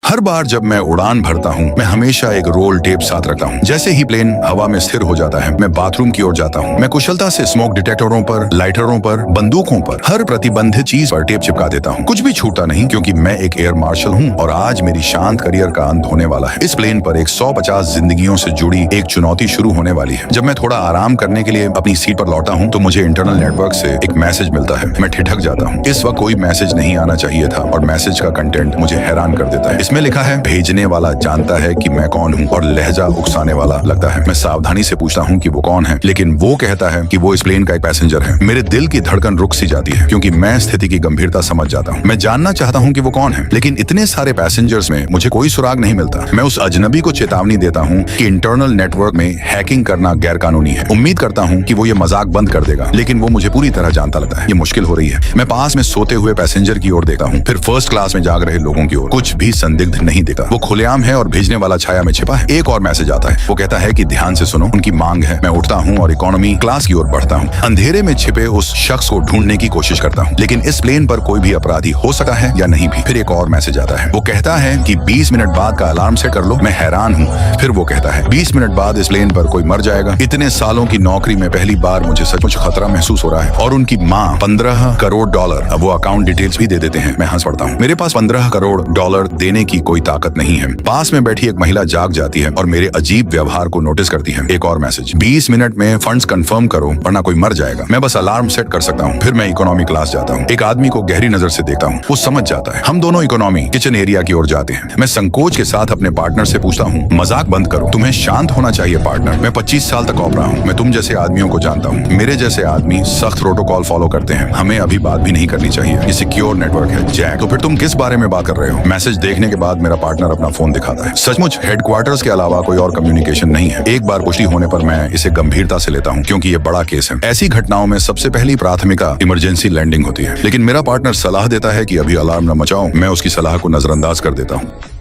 हर बार जब मैं उड़ान भरता हूँ मैं हमेशा एक रोल टेप साथ रखता हूँ। जैसे ही प्लेन हवा में स्थिर हो जाता है मैं बाथरूम की ओर जाता हूँ। मैं कुशलता से स्मोक डिटेक्टरों पर, लाइटरों पर, बंदूकों पर, हर प्रतिबंधित चीज पर टेप चिपका देता हूँ। कुछ भी छूटा नहीं क्योंकि मैं एक एयर मार्शल हूँ और आज मेरी शांत करियर का अंत होने वाला है। इस प्लेन पर 150 जिंदगियों से जुड़ी एक चुनौती शुरू होने वाली है। जब मैं थोड़ा आराम करने के लिए अपनी सीट पर लौटा हूँ तो मुझे इंटरनल नेटवर्क से एक मैसेज मिलता है। मैं ठिठक जाता हूँ। इस वक्त कोई मैसेज नहीं आना चाहिए था और मैसेज का कंटेंट मुझे हैरान कर देता है। इसमें लिखा है, भेजने वाला जानता है कि मैं कौन हूँ और लहजा उकसाने वाला लगता है। मैं सावधानी से पूछता हूँ कि वो कौन है, लेकिन वो कहता है कि वो इस प्लेन का एक पैसेंजर है। मेरे दिल की धड़कन रुक सी जाती है क्योंकि मैं स्थिति की गंभीरता समझ जाता हूँ। मैं जानना चाहता हूँ कि वो कौन है, लेकिन इतने सारे पैसेंजर्स में मुझे कोई सुराग नहीं मिलता। मैं उस अजनबी को चेतावनी देता हूँ कि इंटरनल नेटवर्क में हैकिंग करना गैर कानूनी है। उम्मीद करता हूँ कि वो ये मजाक बंद कर देगा, लेकिन वो मुझे पूरी तरह जानता लगता है। ये मुश्किल हो रही है। मैं पास में सोते हुए पैसेंजर की ओर देखता हूँ, फिर फर्स्ट क्लास में जाग रहे लोगों की ओर। कुछ भी संदिग्ध नहीं दिखता। वो खुलेआम है और भेजने वाला छाया में छिपा है। एक और मैसेज आता है। वो कहता है कि ध्यान से सुनो, उनकी मांग है। मैं उठता हूँ और इकोनॉमी क्लास की ओर बढ़ता हूँ। अंधेरे में छिपे उस शख्स को ढूंढने की कोशिश करता हूँ, लेकिन इस प्लेन पर कोई भी अपराधी हो सकता है या नहीं भी। फिर एक और मैसेज आता है। वो कहता है कि 20 मिनट बाद का अलार्म सेट कर लो। मैं हैरान हूँ। फिर वो कहता है 20 मिनट बाद इस प्लेन पर कोई मर जाएगा। इतने सालों की नौकरी में पहली बार मुझे सचमुच खतरा महसूस हो रहा है। और उनकी माँ $15 करोड़, अब वो अकाउंट डिटेल्स भी दे देते हैं। मैं हंस पड़ता हूँ। मेरे पास $15 करोड़ देने की कोई ताकत नहीं है। पास में बैठी एक महिला जाग जाती है और मेरे अजीब व्यवहार को नोटिस करती है। एक और मैसेज, 20 मिनट में फंड्स कंफर्म करो वरना कोई मर जाएगा। मैं बस अलार्म सेट कर सकता हूँ। फिर मैं इकोनॉमी क्लास जाता हूँ। एक आदमी को गहरी नजर से देखता हूँ। वो समझ जाता है। हम दोनों इकोनॉमी किचन एरिया की ओर जाते हैं। मैं संकोच के साथ अपने पार्टनर से पूछता हूँ, मजाक बंद करो, तुम्हें शांत होना चाहिए पार्टनर। मैं 25 साल तक ऑपरा हूँ। मैं तुम जैसे आदमियों को जानता हूँ। मेरे जैसे आदमी सख्त प्रोटोकॉल फॉलो करते हैं। हमें अभी बात भी नहीं करनी चाहिए। ये सिक्योर नेटवर्क है जैक। तो फिर तुम किस बारे में बात कर रहे हो? मैसेज देखने के बाद मेरा पार्टनर अपना फोन दिखाता है। सचमुच हेडक्वार्टर्स के अलावा कोई और कम्युनिकेशन नहीं है। एक बार पुष्टि होने पर मैं इसे गंभीरता से लेता हूँ क्योंकि ये बड़ा केस है। ऐसी घटनाओं में सबसे पहली प्राथमिकता इमरजेंसी लैंडिंग होती है, लेकिन मेरा पार्टनर सलाह देता है कि अभी अलार्म न मचाओ। मैं उसकी सलाह को नजरअंदाज कर देता हूँ।